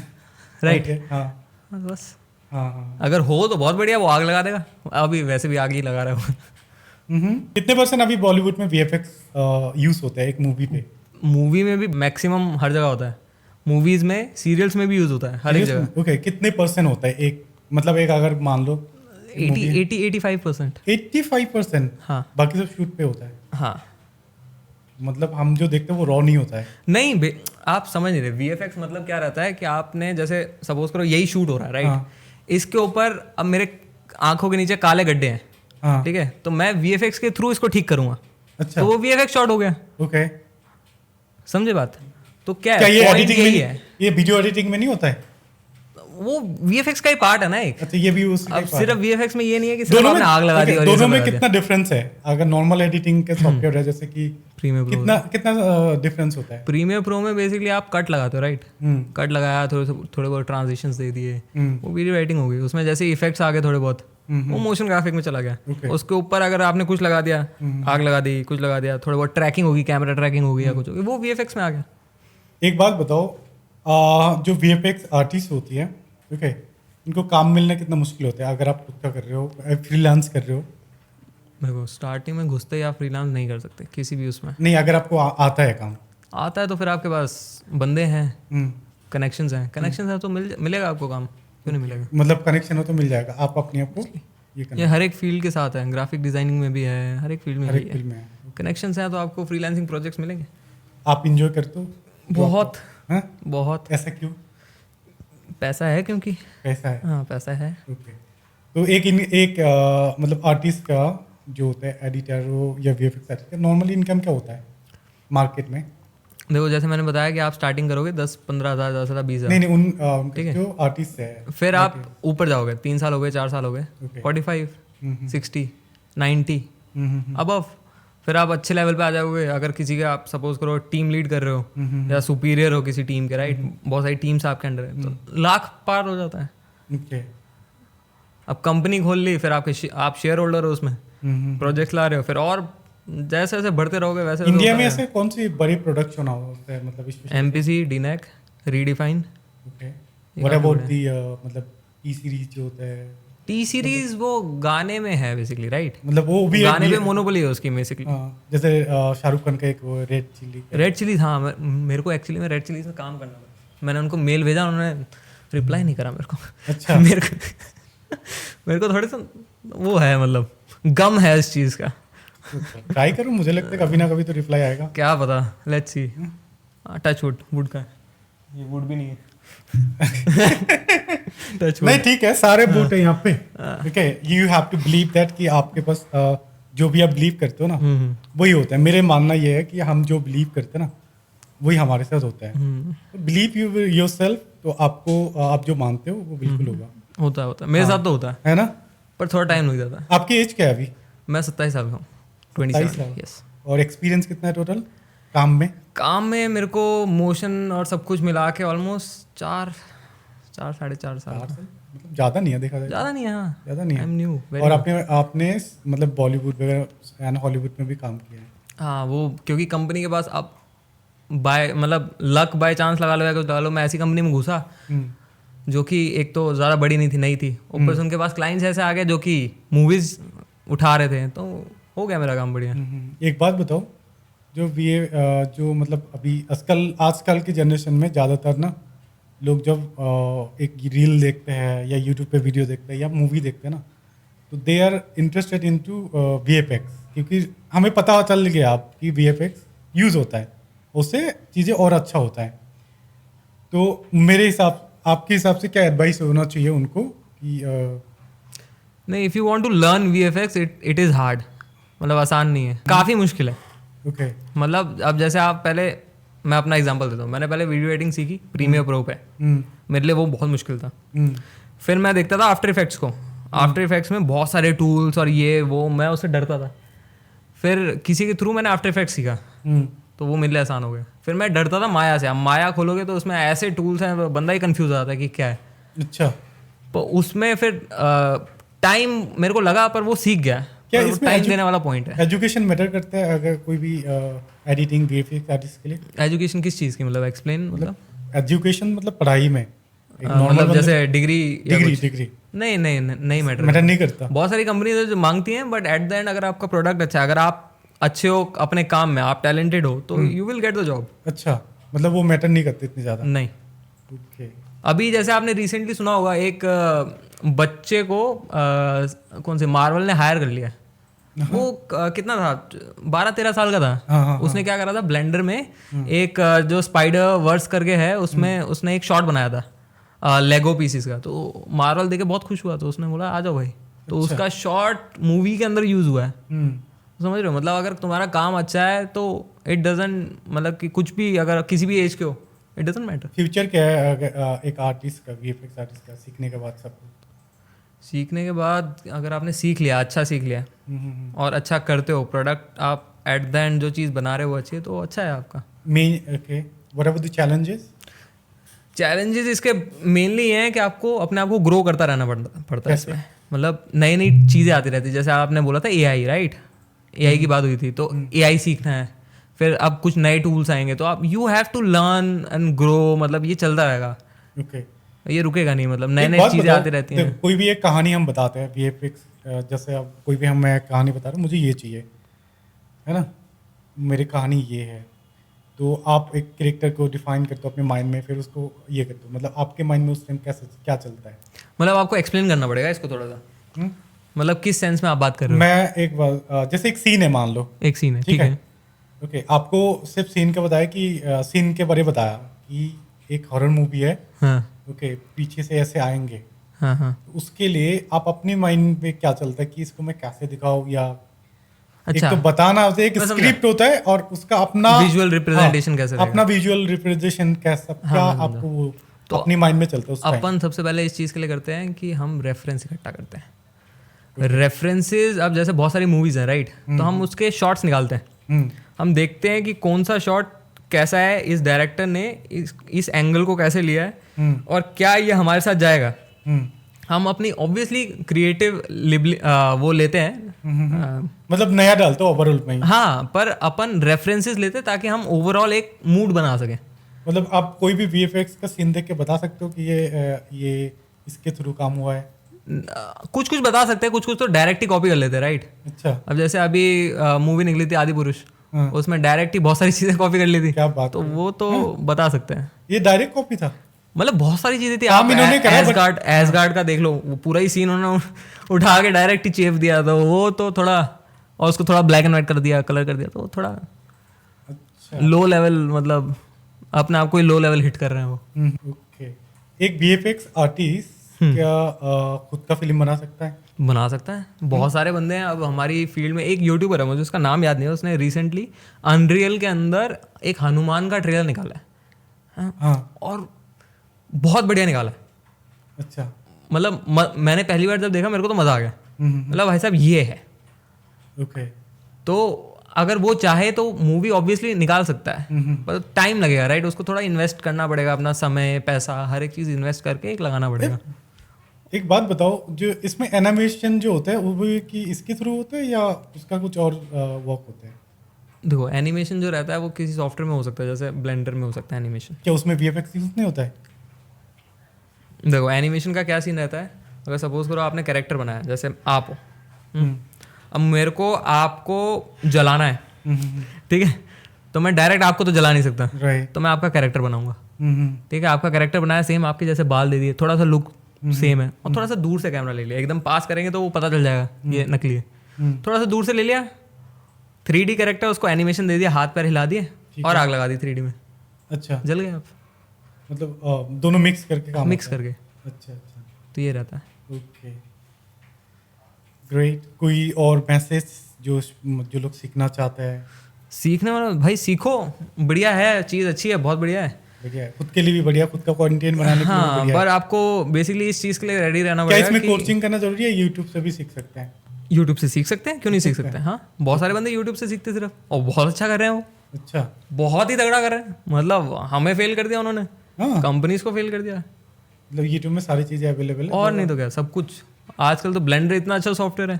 राइट? Okay, हाँ बस, हाँ। अगर हो तो बहुत बढ़िया, वो आग लगा देगा। अभी वैसे भी आग ही लगा रहा है वो। कितने परसेंट अभी बॉलीवुड में वीएफएक्स यूज होता है एक मूवी पे? मूवी में भी मैक्सिमम हर जगह होता है, मूवीज में, सीरियल्स में भी यूज होता है, हर एक जगह। ओके, कितने परसेंट होता है एक, मतलब एक अगर मान लो 85%। 85%? हाँ बाकी सब शूट पे होता है? हाँ, मतलब हम जो देखते हैं वो रॉ नहीं होता है? नहीं आप समझ नहीं रहे। VFX मतलब क्या रहता है कि आपने जैसे सपोज करो यही शूट हो रहा है, राइट? हाँ। इसके ऊपर अब मेरे आंखों के नीचे काले गड्ढे हैं, हाँ। ठीक है, तो मैं VFX के थ्रू इसको ठीक करूंगा, अच्छा, तो वो VFX शॉट हो गया। ओके। समझे बात? तो क्या क्या है, ये point एडिटिंग यही में, है। ये वीडियो एडिटिंग में नहीं होता है? वो VFX का ही पार्ट है ना एक। अच्छा, ये भी उसी का अब ही part सिर्फ है। VFX में ये नहीं है कि सिर्फ दोनों में आपने आग लगा दी okay, और ये दोनों सब में लगा दिया। कितना डिफरेंस है? अगर नॉर्मल एडिटिंग के सॉफ्टवेयर है जैसे कि प्रीमियर प्रो, कितना कितना डिफरेंस होता है? प्रीमियर प्रो में बेसिकली आप कट लगाते हो, राइट? हम्म, कट लगाया, थोड़े बहुत ट्रांजिशंस दे दिए, हम्म, वो वीडियो राइटिंग हो गई। उसमें जैसे इफेक्ट्स आ गए थोड़े बहुत, वो मोशन ग्राफिक में चला गया। Okay. उसके ऊपर अगर आपने कुछ लगा दिया, आग लगा दी, कुछ लगा दिया, थोड़ा बहुत ट्रैकिंग होगी, कैमरा ट्रैकिंग होगी या कुछ होगी, वो VFX में आ गया। एक बात बताओ, जो VFX आर्टिस्ट होती है, ठीक है, इनको काम मिलना कितना मुश्किल होता है अगर आप खुद का कर रहे हो, फ्रीलांस कर रहे हो? देखो स्टार्टिंग में घुसते ही आप फ्रीलांस नहीं कर सकते किसी भी उसमें। नहीं, अगर आपको आता है काम। आता है तो फिर आपके पास बंदे हैं, हम्म, कनेक्शंस हैं तो मिलेगा आपको काम, क्यों नहीं मिलेगा? मतलब कनेक्शन हो तो मिल जाएगा, आप अपने आप को ये करना ये हर एक फील्ड के साथ है, ग्राफिक डिजाइनिंग में भी है, हर एक फील्ड में हर भी एक है। फील्ड में है। कनेक्शंस हैं तो आपको फ्रीलांसिंग प्रोजेक्ट्स मिलेंगे। आप इंजॉय करते हो? बहुत हाँ? बहुत। ऐसा क्यों? पैसा है क्योंकि, पैसा है। हाँ पैसा है। ओके, तो एक मतलब आर्टिस्ट का जो होता है, एडिटर हो या VFX आर्टिस्ट का, नॉर्मली इनकम क्या होता है मार्केट में? देखो जैसे मैंने बताया कि आप स्टार्टिंग करोगे 10-15 हज़ार, 10,000, 20,000, नहीं उनके जो आर्टिस्ट है, फिर आप ऊपर जाओगे, 3 साल हो गए, 4 साल हो गए, Okay. 45, 60, 90 अबव, फिर आप अच्छे लेवल पे आ जाओगे। अगर किसी का आप सपोज करो टीम लीड कर रहे हो या सुपीरियर हो किसी टीम के, राइट, बहुत सारी टीम्स आपके अंडर है, तो लाख पार हो जाता है। ओके, अब कंपनी खोल ली, फिर आप शेयर होल्डर हो उसमें, प्रोजेक्ट्स ला रहे हो, फिर और जैसे जैसे बढ़ते रहोगे वैसे वैसे इंडिया होता में रहेगा। ऐसे कौन सी बड़ी प्रोडक्शन होता है, मतलब MPC, DNAC, redefine. Okay, what about the मतलब टी सीरीज जो होता है? टी सीरीज वो गाने में है बेसिकली, राइट? मतलब वो भी गाने पे मोनोपोली है उसकी बेसिकली। जैसे शाहरुख खान का एक वो रेड चिल्ली रेड चिलीज, हाँ मेरे को एक्चुअली में रेड चिलीज में काम करना था। मैंने उनको मेल भेजा, उन्होंने रिप्लाई नहीं करा मेरे को। अच्छा। मेरे को थोड़े सा वो है, मतलब गम है इस चीज़ का। ट्राई करो, मुझे लगता है कभी ना कभी तो रिप्लाई आएगा। क्या पता, लेट्स सी। टच वुड का, ये वुड भी नहीं है। टच नहीं ठीक है, सारे बूट है यहाँ पे, ठीक है। You have to believe that कि आपके पास जो भी आप बिलीव करते हो ना, वही होता है। मेरे मानना ये है कि हम जो बिलीव करते हैं ना, वही हमारे साथ होता है। बिलीव यू योरसेल्फ, तो आपको आप जो मानते हो वो बिल्कुल होगा। होता है मेरे साथ तो होता है ना? पर थोड़ा टाइम लग जाता है। आपकी एज क्या है अभी? मैं 27 साल का हूँ। 27 27, साल। यस। और एक्सपीरियंस कितना है टोटल काम में? काम में मेरे को मोशन और सब कुछ मिला के ऑलमोस्ट 4-4.5 साल। मतलब ज़्यादा नहीं है देखा जाए। ज़्यादा नहीं है, हाँ। ज़्यादा नहीं है। I'm new, very और new। आपने मतलब बॉलीवुड वगैरह एंड हॉलीवुड में भी काम किया है? हाँ, वो क्योंकि कंपनी के पास आप मतलब लक बाय चांस लगा लो या कुछ लगा लो, मैं ऐसी कंपनी में घुसा जो कि एक तो ज़्यादा बड़ी नहीं थी, नई थी, ऊपर से उनके पास क्लाइंट्स ऐसे आ गए जो कि मूवीज़ उठा रहे थे, तो हो गया मेरा काम बढ़िया। एक बात बताओ, जो मतलब अभी आजकल की जनरेशन में ज़्यादातर ना लोग जब एक रील देखते हैं या यूट्यूब पे वीडियो देखते हैं या मूवी देखते हैं ना, तो they are interested into VFX, क्योंकि हमें पता चल गया आप कि VFX यूज़ होता है, उससे चीज़ें और अच्छा होता है। तो आपके हिसाब से क्या एडवाइस होना चाहिए उनको कि नहीं, if you want to learn VFX it is hard, मतलब आसान नहीं है, काफ़ी मुश्किल है। ओके, मतलब अब जैसे आप पहले, मैं अपना एग्जांपल देता हूँ, मैंने पहले वीडियो एडिटिंग सीखी प्रीमियर प्रो पे, मेरे लिए वो बहुत मुश्किल था। फिर मैं देखता था आफ्टर इफेक्ट्स को, आफ्टर इफेक्ट्स में बहुत सारे टूल्स और ये वो, मैं उससे डरता था। फिर किसी के थ्रू मैंने आफ्टर इफेक्ट्स सीखा, तो वो मेरे लिए आसान हो गया। फिर मैं डरता था माया से। अब माया खोलोगे तो उसमें ऐसे टूल्स हैं, बंदा ही कंफ्यूज हो जाता है कि क्या है। अच्छा, तो उसमें फिर टाइम मेरे को लगा, पर वो सीख गया। क्या और वो इसमें टाइम देने वाला पॉइंट है। एजुकेशन मैटर करता है अगर कोई भी एडिटिंग VFX आर्टिस्ट के लिए? एजुकेशन किस चीज़ की, मतलब एक्सप्लेन, मतलब एजुकेशन मतलब पढ़ाई में मतलब जैसे डिग्री नहीं मैटर नहीं करता। बहुत सारी कंपनी जो मांगती हैं, बट एट द एंड अगर आपका प्रोडक्ट अच्छा है, अगर आप अच्छे हो अपने काम में, आप टैलेंटेड हो, तो you will get the job. अच्छा, मतलब वो मैटर नहीं करते इतनी ज़्यादा? नहीं। ओके। अभी जैसे आपने रिसेंटली सुना होगा, एक बच्चे को कौन से मार्वल ने हायर कर लिया। वो कितना था, 12-13 साल का था। हाँ, उसने क्या करा था, ब्लेंडर में एक जो स्पाइडर वर्स करके है, उसमें उसने एक शॉट बनाया था लेगो पीसीस का। तो मार्वल देख के बहुत खुश हुआ, तो उसने बोला आ जाओ भाई। तो उसका शॉट मूवी के अंदर यूज हुआ है। समझ रहे हो? मतलब अगर तुम्हारा काम अच्छा है तो इट डजंट, मतलब कि कुछ भी, अगर किसी भी एज के हो, इट डजंट मैटर। फ्यूचर क्या है एक आर्टिस्ट का, वीएफएक्स आर्टिस्ट का, सीखने के बाद सब? सीखने के बाद अगर आपने सीख लिया, अच्छा सीख लिया और अच्छा करते हो, प्रोडक्ट आप एट द एंड जो चीज़ बना रहे हो अच्छी है, तो अच्छा है आपका। Main okay, what are the challenges? Challenges इसके मेनली ये हैं कि आपको अपने आप को ग्रो करता रहना पड़ता है कैसे? इसमें। मतलब नई नई चीज़ें आती रहती है, जैसे आपने बोला था एआई, राइट? एआई की बात हुई थी, तो एआई सीखना है, फिर अब कुछ नए टूल्स आएंगे, तो आप you have to learn and grow, मतलब ये चलता रहेगा, ओके, ये रुकेगा नहीं, मतलब नए एक नए बात चीज़ें बताओ, आती रहती हैं। कोई भी एक कहानी हम बताते हैं वीएफएक्स, जैसे अब कोई भी मैं कहानी बता रहा हूँ, मुझे ये चाहिए, है ना, मेरी कहानी ये है, तो आप एक कैरेक्टर को डिफाइन करते हो अपने माइंड में, फिर उसको ये करते हो, मतलब आपके माइंड में उस टाइम कैसे क्या चलता है? मतलब आपको एक्सप्लेन करना पड़ेगा इसको थोड़ा सा, हम्म? मतलब किस सेंस में आप बात कर रहे हो? मैं एक बार जैसे एक सीन है मान लो, एक सीन है, ठीक ठीक है, है। ओके, आपको सिर्फ सीन का बताया कि सीन के बारे में बताया कि एक हॉरर मूवी है, हाँ ओके, पीछे से ऐसे आएंगे, हाँ हाँ, उसके लिए आप अपने माइंड में क्या चलता है कि इसको मैं कैसे दिखाऊं, या अच्छा, एक तो बताना होता है, एक मैं समझा। स्क्रिप्ट होता है और उसका अपना Visual representation कैसे रहेगा? अपना विजुअल रिप्रेजेंटेशन कैसा, हाँ, क्या मैं समझा। आपको वो तो अपनी माइंड में चलता है उस टाइम? अपन सबसे पहले इस चीज़ के लिए करते हैं कि हम रेफरेंस इकट्ठा करते हैं। रेफरेंसेस, अब जैसे बहुत सारी मूवीज़ हैं, राइट? तो हम उसके शॉट्स निकालते हैं, हम देखते हैं कि कौन सा शॉट कैसा है, इस डायरेक्टर ने इस एंगल को कैसे लिया है और क्या ये हमारे साथ जाएगा। हम अपनी ऑब्वियसली क्रिएटिव वो लेते हैं, मतलब नया डालते हो ओवरऑल में ही? हाँ, पर अपन रेफरेंसेस लेते हैं ताकि हम ओवरऑल एक मूड बना सकें। मतलब आप कोई भी वीएफएक्स का सीन देख के बता सकते हो कि ये इसके थ्रू काम हुआ है? कुछ कुछ बता सकते हैं, कुछ कुछ तो डायरेक्ट ही कॉपी कर लेते हैं, राइट? अच्छा, अब जैसे अभी मूवी निकली थी आदि पुरुष, हाँ। उसमें डायरेक्ट ही बहुत सारी चीजें कॉपी कर ली थी, क्या बात तो है। वो तो बता सकते हैं। ये डायरेक्ट कॉपी था? मतलब बहुत सारी चीजें थी। काम आप इन्होंने करा, एसगार्ड का देख लो, वो पूरा ही सीन उन्होंने उठा के डायरेक्ट ही चेप दिया, तो वो तो थोड़ा, और उसको थोड़ा ब्लैक एंड व्हाइट कर दिया, कलर कर दिया, तो थोड़ा अच्छा, लो लेवल, मतलब अपने आप को ही लो लेवल हिट कर रहे हैं वो। ओके। एक वीएफएक्स आर्टिस्ट क्या खुद का फिल्म बना सकता है? बना सकता है, बहुत सारे बंदे हैं। अब हमारी फील्ड में एक यूट्यूबर है, मुझे उसका नाम याद नहीं है, उसने रिसेंटली अनरियल के अंदर एक हनुमान का ट्रेलर निकाला है, हाँ, और बहुत बढ़िया निकाला है। अच्छा, मतलब मैंने पहली बार जब देखा मेरे को तो मज़ा आ गया, मतलब भाई साहब ये है। ओके, तो अगर वो चाहे तो मूवी ऑब्वियसली निकाल सकता है, पर टाइम लगेगा, राइट? उसको थोड़ा इन्वेस्ट करना पड़ेगा, अपना समय, पैसा, हर एक चीज़ इन्वेस्ट करके एक लगाना पड़ेगा। एक बात बताओ, जो इसमें एनिमेशन जो होता है वो भी कि इसके थ्रू होता है या उसका कुछ और वर्क होता है? देखो, एनिमेशन जो रहता है वो किसी सॉफ्टवेयर में हो सकता है, जैसे ब्लेंडर में हो सकता है एनिमेशन। क्या उसमें वीएफएक्स यूज नहीं होता है? देखो, एनिमेशन का क्या सीन रहता है, अगर सपोज करो आपने कैरेक्टर बनाया, जैसे आप हो, अब मेरे को आपको जलाना है, ठीक है? तो मैं डायरेक्ट आपको तो जला नहीं सकता, राइट, तो मैं आपका कैरेक्टर बनाऊंगा, ठीक है? आपका कैरेक्टर बनाया, सेम आपके जैसे बाल दे दिए, थोड़ा सा लुक सेम है, और थोड़ा सा दूर से कैमरा ले लिया, एकदम पास करेंगे तो वो पता चल जाएगा ये नकली है। थोड़ा सा दूर से ले लिया, 3D कैरेक्टर, उसको एनिमेशन दे दिया, हाथ पैर हिला दिए और आग लगा दी 3D में, अच्छा, जल गए आप, मतलब दोनों मिक्स करके काम मिक्स होता है? करके। अच्छा अच्छा, तो ये रहता है। Okay, great. कोई और मैसेज जो लोग सीखना चाहते हैं? सीखने वाला भाई सीखो, बढ़िया है, चीज़ अच्छी है, बहुत बढ़िया है। बढ़िया है, खुद के लिए भी बढ़िया, खुद का कंटेंट बनाने के लिए भी हाँ, बढ़िया पर है। आपको बेसिकली इस चीज़ के लिए रेडी रहना क्या पड़ेगा इसमें कि कोचिंग करना जरूरी है? यूट्यूब से भी सीख सकते हैं? यूट्यूब से सीख सकते हैं, क्यों नहीं सीख सकते हैं? हाँ, बहुत सारे बंदे यूट्यूब से सीखते सिर्फ, और बहुत अच्छा कर रहे हैं वो, अच्छा, बहुत ही तगड़ा कर रहे हैं। मतलब हमें फेल कर दिया उन्होंने, हाँ, कंपनीज को फेल कर दिया, मतलब यूट्यूब में सारी चीज़ें अवेलेबल है? और नहीं तो क्या, सब कुछ। आजकल तो ब्लेंडर इतना अच्छा सॉफ्टवेयर है,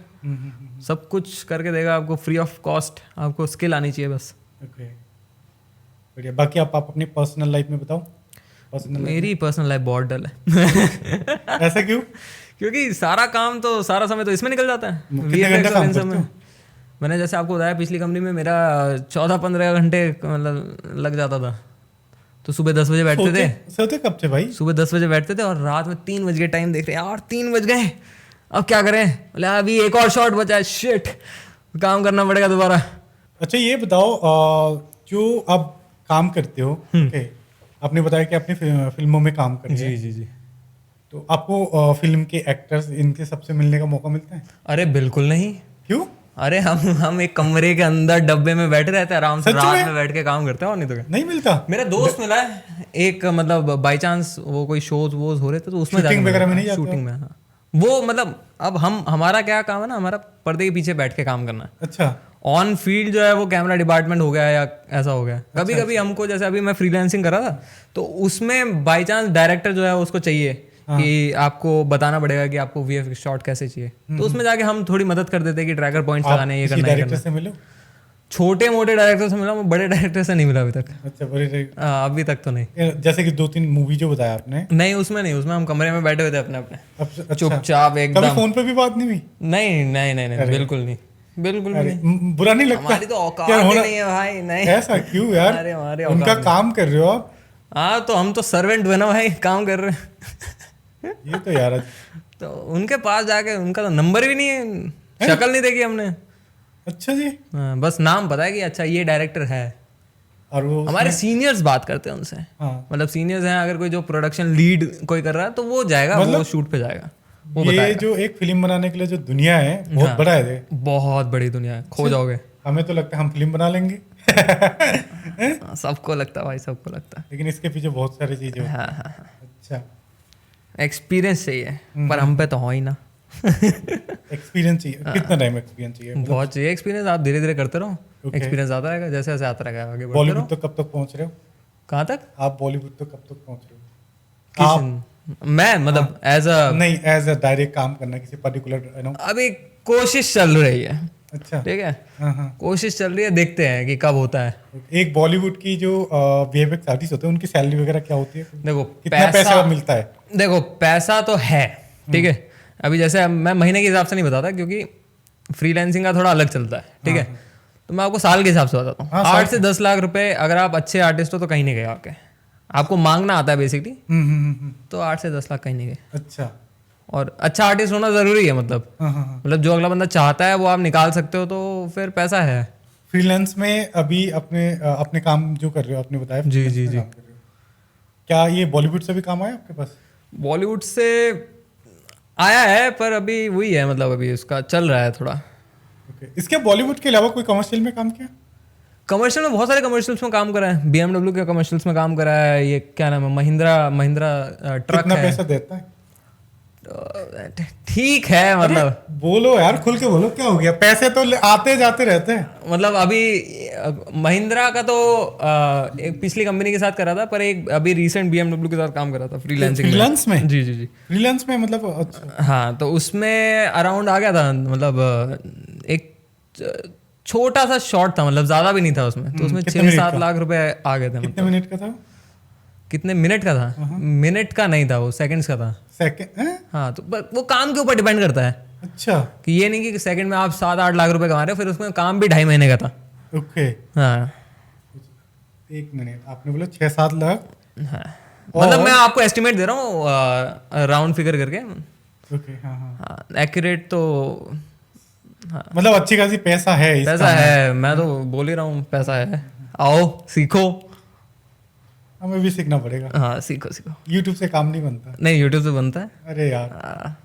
सब कुछ करके देगा आपको फ्री ऑफ कॉस्ट, आपको स्किल आनी चाहिए बस। ओके, बढ़िया। बाकी आप अपनी पर्सनल लाइफ में बताओ। पर्सनल मेरी पर्सनल लाइफ बहुत डल है। ऐसा क्यों? क्योंकि सारा काम तो, सारा समय तो इसमें निकल जाता है, कितने VFX घंटे और काम इन सब करते में। हो? मैंने जैसे आपको बताया, पिछली कंपनी में मेरा 14-15 घंटे मतलब लग जाता था। तो सुबह 10 बजे बैठते थे, सोते कब से भाई? सुबह 10 बजे बैठते थे और रात में 3 बज के टाइम देख रहे हैं, यार 3 बज गए, अब क्या करें? बोले अभी एक और शॉट बचा है, शिट, काम करना पड़ेगा दोबारा। अच्छा, ये बताओ, जो आप काम करते हो, ओके, आपने बताया कि अपनी फिल्मों में काम कर रहे हैं, जी। तो आपको फिल्म के एक्टर्स इनके सबसे मिलने का मौका मिलता है? अरे बिल्कुल नहीं, क्यों? अरे हम एक कमरे के अंदर डब्बे में बैठे रहते हैं आराम से, सच रात में? में बैठ के काम करते हैं और नहीं तो क्या। नहीं मिलता? मेरा दोस्त मिला है एक, मतलब बाई चांस वो कोई शोज वोज हो रहे थे तो उसमें Shooting जाके वगैरह में नहीं जाते हो? शूटिंग में, हाँ। वो मतलब अब हमारा क्या काम है ना, हमारा पर्दे के पीछे बैठ के काम करना है। अच्छा। ऑन फील्ड जो है वो कैमरा डिपार्टमेंट हो गया या ऐसा हो गया। कभी कभी हमको, जैसे अभी मैं फ्रीलांसिंग कर रहा था तो उसमें बाय चांस डायरेक्टर जो है उसको चाहिए कि आपको बताना पड़ेगा कि आपको वीएफएक्स शॉट कैसे चाहिए, तो उसमें जाके हम थोड़ी मदद कर देते हैं कि ट्रैकर पॉइंट्स लगाने, ये किसी करना, ये डायरेक्टर करना। से मिलो? छोटे मोटे डायरेक्टर से मिला, मैं बड़े डायरेक्टर से नहीं मिला अभी तक। अच्छा, बड़े अभी तक तो नहीं। जैसे कि 2-3 मूवी जो बताया आपने। नहीं उसमें नहीं, उसमें हम कमरे में बैठे हुए थे अपने अपने, अच्छा, चुपचाप कभी एकदम। फोन पे भी बात नहीं हुई? नहीं नहीं नहीं नहीं, बिल्कुल नहीं, बिल्कुल भी नहीं। बुरा नहीं लगता? हमारी तो औकात यार ही होना- नहीं है भाई, नहीं। ऐसा क्यों यार? अरे हमारे उनका औकात काम कर रहे हो आप। हाँ तो हम तो सर्वेंट बना भाई, काम कर रहे हैं। ये तो यार तो उनके पास जाके, उनका तो नंबर भी नहीं है, शक्ल नहीं देखी हमने। अच्छा जी। हाँ, बस नाम पता है कि अच्छा ये डायरेक्टर है। और वो हमारे सीनियर्स बात करते हैं उनसे, हाँ, मतलब सीनियर्स हैं, अगर कोई जो प्रोडक्शन लीड कोई कर रहा है तो वो जाएगा, वो शूट पे जाएगा, वो ये बताएगा। जो एक फिल्म बनाने के लिए जो दुनिया है बहुत हाँ। बड़ा है। बहुत बड़ी दुनिया है, खो जाओगे। हमें तो लगता है हम फिल्म बना लेंगे। हाँ, सबको लगता है भाई, सबको लगता लेकिन इसके पीछे बहुत सारी चीजें है। होती हाँ हाँ हाँ, हैं। अच्छा, एक्सपीरियंस चाहिए, पर हम पे तो हो ही ना। एक्सपीरियंस चाहिए। कितना टाइम एक्सपीरियंस चाहिए? बहुत चाहिए एक्सपीरियंस, आप धीरे धीरे करते रहो, Okay. एक्सपीरियंस आता रहेगा, जैसे जैसे आता रहेगा आगे बढ़ते बॉलीवुड रहो। तो कब तक पहुंच रहे हो? कहाँ तक? आप बॉलीवुड तो कब तक पहुंच रहे हो? मैं मतलब एज अ, नहीं, एज अ डायरेक्ट काम करना किसी पर्टिकुलर अभी कोशिश चल रही है, अच्छा। ठीक है, हाँ हाँ। कोशिश चल रही है, देखते हैं कि कब होता है। एक बॉलीवुड की जो वीएफएक्स आर्टिस्ट होते हैं उनकी सैलरी वगैरह क्या होती है? देखो कितना पैसा मिलता है? देखो पैसा तो है, ठीक है। अभी जैसे मैं महीने के हिसाब से नहीं बताता क्योंकि फ्रीलांसिंग का थोड़ा अलग चलता है, ठीक है। तो मैं आपको साल के हिसाब से बताता हूँ। हाँ, 8 से 10 लाख रुपए अगर आप अच्छे आर्टिस्ट हो तो कहीं नहीं गए आके, आपको मांगना आता है बेसिकली, तो 8 से 10 लाख कहीं नहीं गए। अच्छा। और अच्छा आर्टिस्ट होना जरूरी है, मतलब हाँ हाँ हाँ। मतलब जो अगला बंदा चाहता है वो आप निकाल सकते हो, तो फिर पैसा है। फ्रीलांस में अभी अपने अपने काम जो कर रहे हो, आपने बताया जी, freelance जी, में जी। काम कर रहे हो। क्या ये बॉलीवुड से भी काम आया आपके पास? बॉलीवुड से आया है, पर अभी वही है, मतलब अभी उसका चल रहा है थोड़ा। ओके। इसके बॉलीवुड के अलावा कोई कमर्शियल में काम किया? कमर्शियल में बहुत सारे कमर्शियल्स में काम करा है, BMW के कमर्शियल्स में काम करा है, ये क्या नाम है, महिंद्रा ट्रक कितना है। पैसा देता है? ठीक है, मतलब बोलो यार, खुल के बोलो, क्या हो गया? पैसे तो आते जाते रहते हैं। मतलब अभी महिंद्रा का तो एक पिछली कंपनी के साथ करा था, पर एक अभी रिसेंट BMW के साथ काम करा था फ्रीलांसिंग फ्रीलांस में? जी जी जी। फ्रीलांस में मतलब अच्छा। हाँ तो उसमें अराउंड आ गया था, मतलब एक छोटा सा शॉर्ट था, मतलब ज्यादा भी नहीं था उसमें, तो उसमें कितने मिनट 6-7 का? लाख रुपए आ गए थे। कितने मतलब मिनट का था? कितने मिनट का था? मिनट का नहीं था वो, सेकंड्स का था। सेकंड? हाँ तो वो काम के ऊपर डिपेंड करता है अच्छा। कि ये नहीं कि सेकंड में आप 7-8 लाख रुपए कमा रहे हो, फिर उसमें काम भी 2.5 महीने का था। ओके। हाँ एक मिनट, आपने बोला 6-7 लाख? हाँ, मतलब मैं आपको एस्टिमेट दे रहा हूँ राउंड फिगर करके। ओके। हाँ हाँ। हाँ एक्यूरेट तो, हाँ मतलब अच्छी खासी पैसा है इस पैसा काम में। है, मैं तो बोल ही रहा हूँ पैसा है। आओ सीखो। हमें भी सीखना पड़ेगा। हाँ सीखो सीखो। यूट्यूब से काम नहीं बनता। नहीं यूट्यूब से बनता है, अरे यार,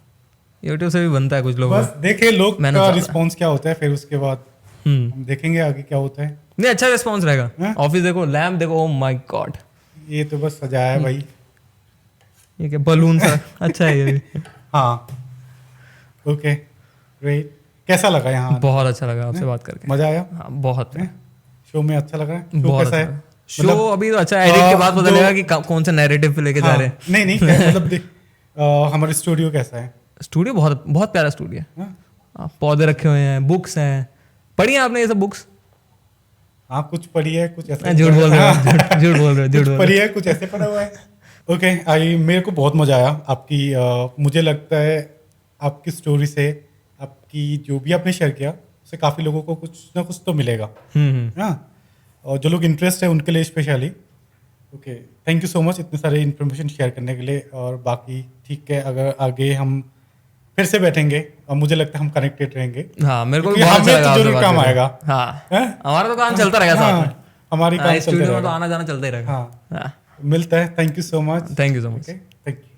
यूट्यूब से भी बनता है कुछ लोगों बस देखे लोग मैंने का ज्यादा- रिस्पॉन्स क्या होता है, फिर उसके बाद हम देखेंगे आगे क्या होता है। नहीं अच्छा रिस्पॉन्स रहेगा। हाँ? ऑफिस देखो, लैम्प देखो, ओ माय गॉड, ये तो बस सजाया है भाई। ये क्या बलून सा अच्छा है ये भी। हाँ। Okay great. कैसा लगा यहाँ आना? बहुत अच्छा लगा आपसे बात करके। मजा आया? हाँ बहुत शो में अच्छा लग रहा है? शो बहुत कैसा अच्छा है? शो अभी तो अच्छा है, एडिट के बाद पता जो- लगेगा कि कौन सा नैरेटिव पे लेके जा रहे हैं। हाँ, नहीं नहीं मतलब देख, हमारा स्टूडियो कैसा है? स्टूडियो बहुत बहुत प्यारा स्टूडियो है। हाँ? पौधे रखे हुए हैं, बुक्स हैं। पढ़ी हैं आपने ये सब बुक्स? हाँ, कुछ पढ़ी है, कुछ ऐसे झूठ बोल रहे हो, झूठ बोल रहे हो, झूठ बोल रहे पढ़ी है, कुछ ऐसे पढ़ा हुआ है। ओके आई मेरे को बहुत मजा आया आपकी मुझे लगता है आपकी स्टोरी से, आपकी जो भी आपने शेयर किया उससे काफ़ी लोगों को कुछ ना कुछ तो मिलेगा। हाँ, और जो लोग इंटरेस्ट है उनके लिए specially. Okay, thank you so much इतने सारे इन्फॉर्मेशन शेयर करने के लिए। और बाकी ठीक है, अगर आगे हम फिर से बैठेंगे और मुझे लगता है हम कनेक्टेड रहेंगे। हाँ मेरे को भी क्योंकि बहुत अच्छा हमें लगा तो आपसे जरूर बात काम करके। आएगा। हाँ हैं? हमारा तो काम चलता रहेगा साथ में। हाँ, हमारी काम चलते स्टूडियो में तो रहेगा। आना जाना चलता ही रहेगा। हाँ, मिलता है। Thank you so much. Thank you so much. Thank you.